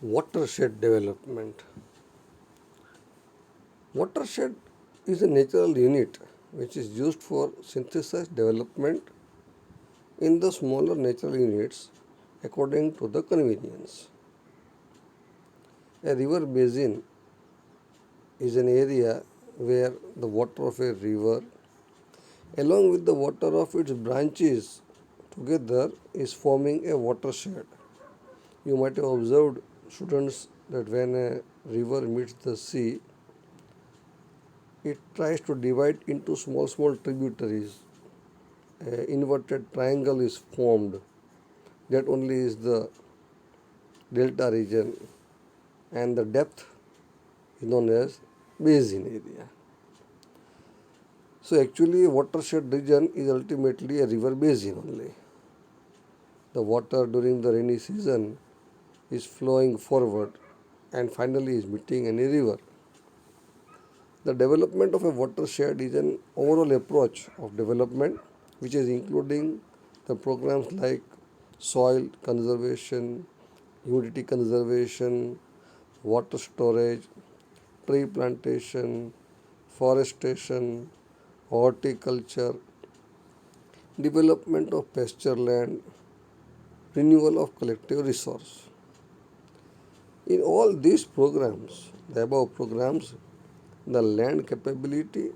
Watershed development. Watershed is a natural unit which is used for synthesis development in the smaller natural units according to the convenience. A river basin is an area where the water of a river along with the water of its branches together is forming a watershed. You might have observed, students, that when a river meets the sea, it tries to divide into small tributaries. An inverted triangle is formed. That only is the delta region, and the depth is known as basin area. So actually, watershed region is ultimately a river basin only. The water during the rainy season is flowing forward and finally is meeting in a river. The development of a watershed is an overall approach of development which is including the programs like soil conservation, humidity conservation, water storage, tree plantation, forestation, horticulture, development of pasture land, renewal of collective resource. In all these programs, the above programs, the land capability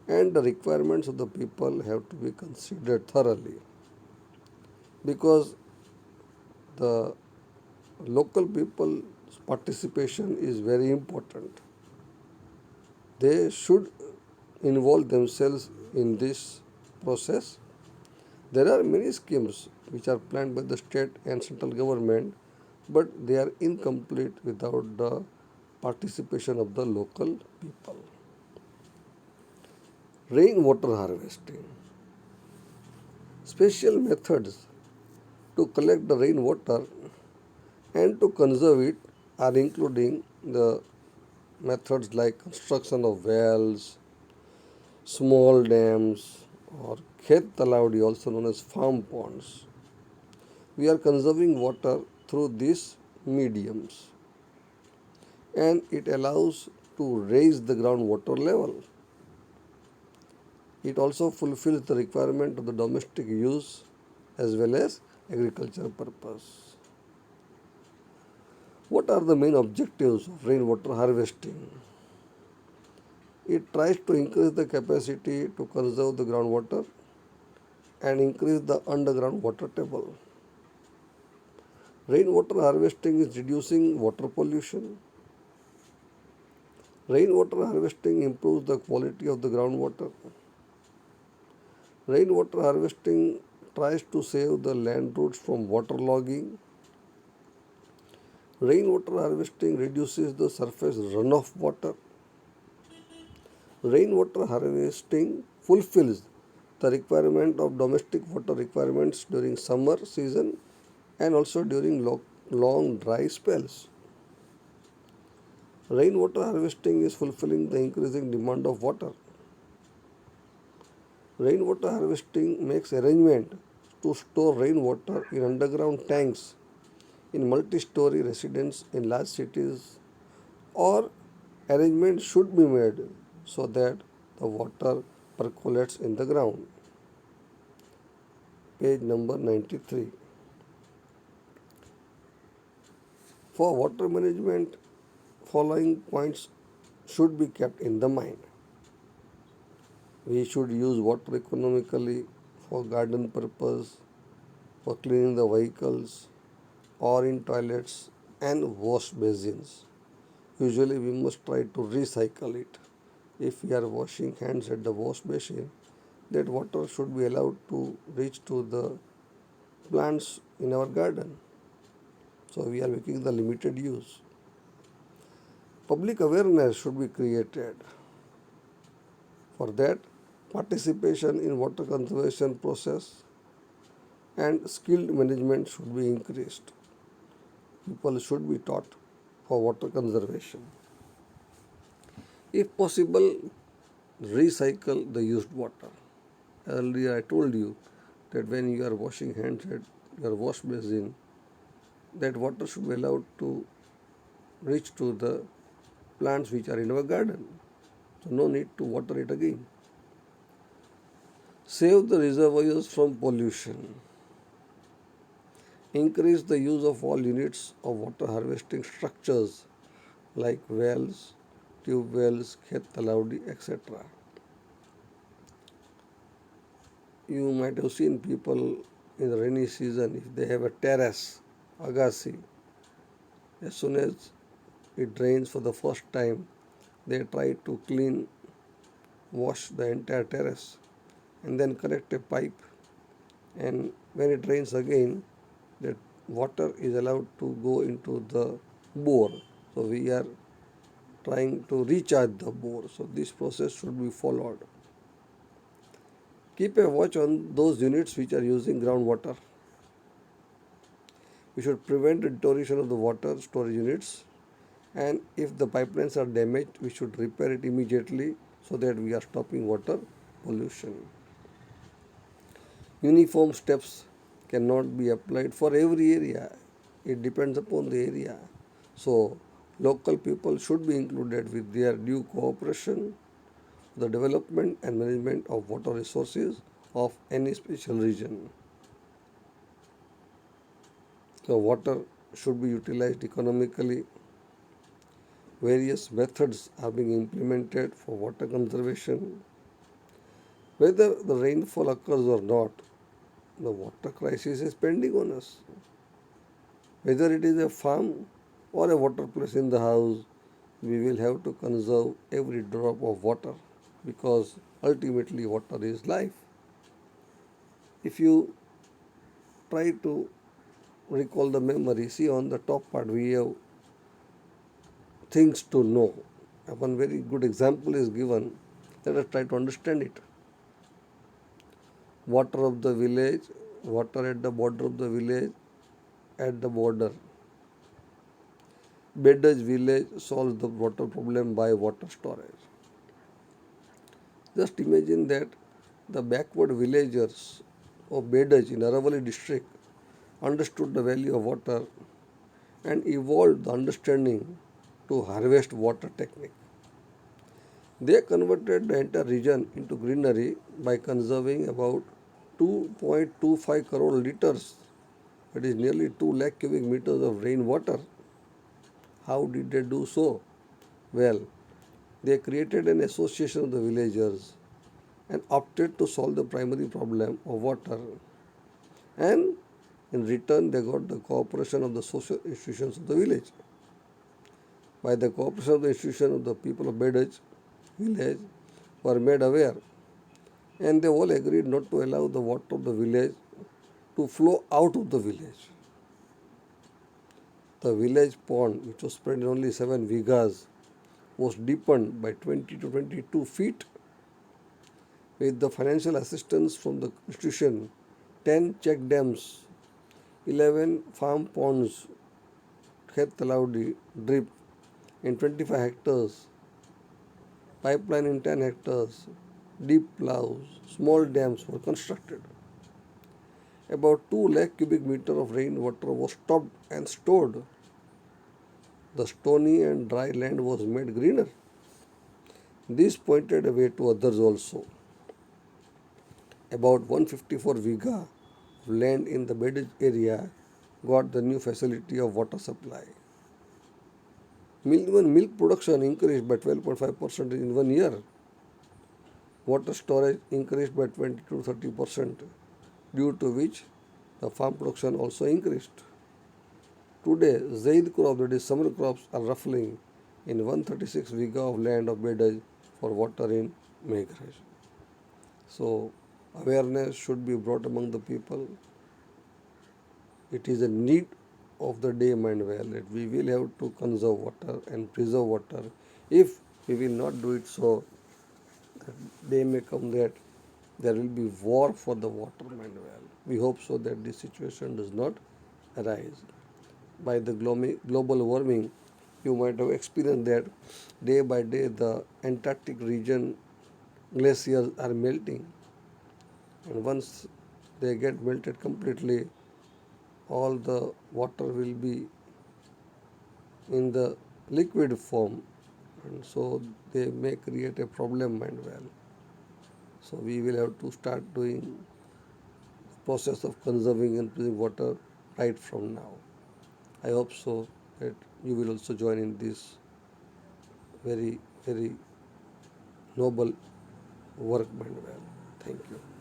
and the requirements of the people have to be considered thoroughly because the local people's participation is very important. They should involve themselves in this process. There are many schemes which are planned by the state and central government, but they are incomplete without the participation of the local people. Rainwater harvesting. Special methods to collect the rainwater and to conserve it are including the methods like construction of wells, small dams, or khet talawdi, also known as farm ponds. We are conserving water through these mediums and it allows to raise the groundwater level. It also fulfills the requirement of the domestic use as well as agricultural purpose. What are the main objectives of rainwater harvesting? It tries to increase the capacity to conserve the groundwater and increase the underground water table. Rainwater harvesting is reducing water pollution. Rainwater harvesting improves the quality of the groundwater. Rainwater harvesting tries to save the land roots from waterlogging. Rainwater harvesting reduces the surface runoff water. Rainwater harvesting fulfills the requirement of domestic water requirements during summer season and also during long dry spells. Rainwater harvesting is fulfilling the increasing demand of water. Rainwater harvesting makes arrangement to store rainwater in underground tanks in multi-story residence in large cities, or arrangement should be made so that the water percolates in the ground. Page number 93. For water management, following points should be kept in the mind. We should use water economically for garden purpose, for cleaning the vehicles, or in toilets and wash basins. Usually we must try to recycle it. If we are washing hands at the wash basin, that water should be allowed to reach to the plants in our garden. So we are making the limited use. Public awareness should be created. For that, participation in water conservation process and skilled management should be increased. People should be taught for water conservation. If possible, recycle the used water. Earlier I told you that when you are washing hands at your wash basin, that water should be allowed to reach to the plants which are in our garden. So no need to water it again. Save the reservoirs from pollution. Increase the use of all units of water harvesting structures like wells, tube wells, khet talaudi, etc. You might have seen people in the rainy season, if they have a terrace, agassi, as soon as it rains for the first time, they try to clean, wash the entire terrace and then connect a pipe. And when it rains again, that water is allowed to go into the bore. So we are trying to recharge the bore. So this process should be followed. Keep a watch on those units which are using groundwater. We should prevent the deterioration of the water storage units, and if the pipelines are damaged, we should repair it immediately so that we are stopping water pollution. Uniform steps cannot be applied for every area. It depends upon the area. So local people should be included with their due cooperation, the development and management of water resources of any special region. So water should be utilized economically. Various methods are being implemented for water conservation. Whether the rainfall occurs or not, the water crisis is pending on us. Whether it is a farm or a water place in the house, we will have to conserve every drop of water because ultimately water is life. If you try to recall the memory, see on the top part we have things to know. One very good example is given. Let us try to understand it. Water of the village, water at the border of the village, at the border. Bedaj village solves the water problem by water storage. Just imagine that the backward villagers of Bedaj in Aravalli district understood the value of water and evolved the understanding to harvest water technique. They converted the entire region into greenery by conserving about 2.25 crore liters, that is nearly 2 lakh cubic meters of rainwater. How did they do so? Well, they created an association of the villagers and opted to solve the primary problem of water. And in return, they got the cooperation of the social institutions of the village. By the cooperation of the institution of the people of Bedaj village were made aware, and they all agreed not to allow the water of the village to flow out of the village. The village pond, which was spread in only 7 vigas, was deepened by 20 to 22 feet. With the financial assistance from the institution, 10 check dams, 11 farm ponds, Khet Talaudi drip in 25 hectares, pipeline in 10 hectares, deep ploughs, small dams were constructed. About 2 lakh cubic meter of rainwater was stopped and stored. The stony and dry land was made greener. This pointed a way to others also. About 154 viga of land in the Bedaj area got the new facility of water supply. Milk production increased by 12.5% in 1 year. Water storage increased by 20 to 30%, due to which the farm production also increased. Today, Zaid crop, that is summer crops, are ruffling in 136 viga of land of Bedaj for water in Meghraj. So, awareness should be brought among the people. It is a need of the day, mind well, that we will have to conserve water and preserve water. If we will not do it, so the day may come that there will be war for the water, mind well. We hope so that this situation does not arise. By the global warming, you might have experienced that day by day the Antarctic region glaciers are melting, and once they get melted completely, all the water will be in the liquid form, and so they may create a problem and well. So we will have to start doing the process of conserving and using water right from now. I hope so that you will also join in this very, very noble work, Manuel. Thank you.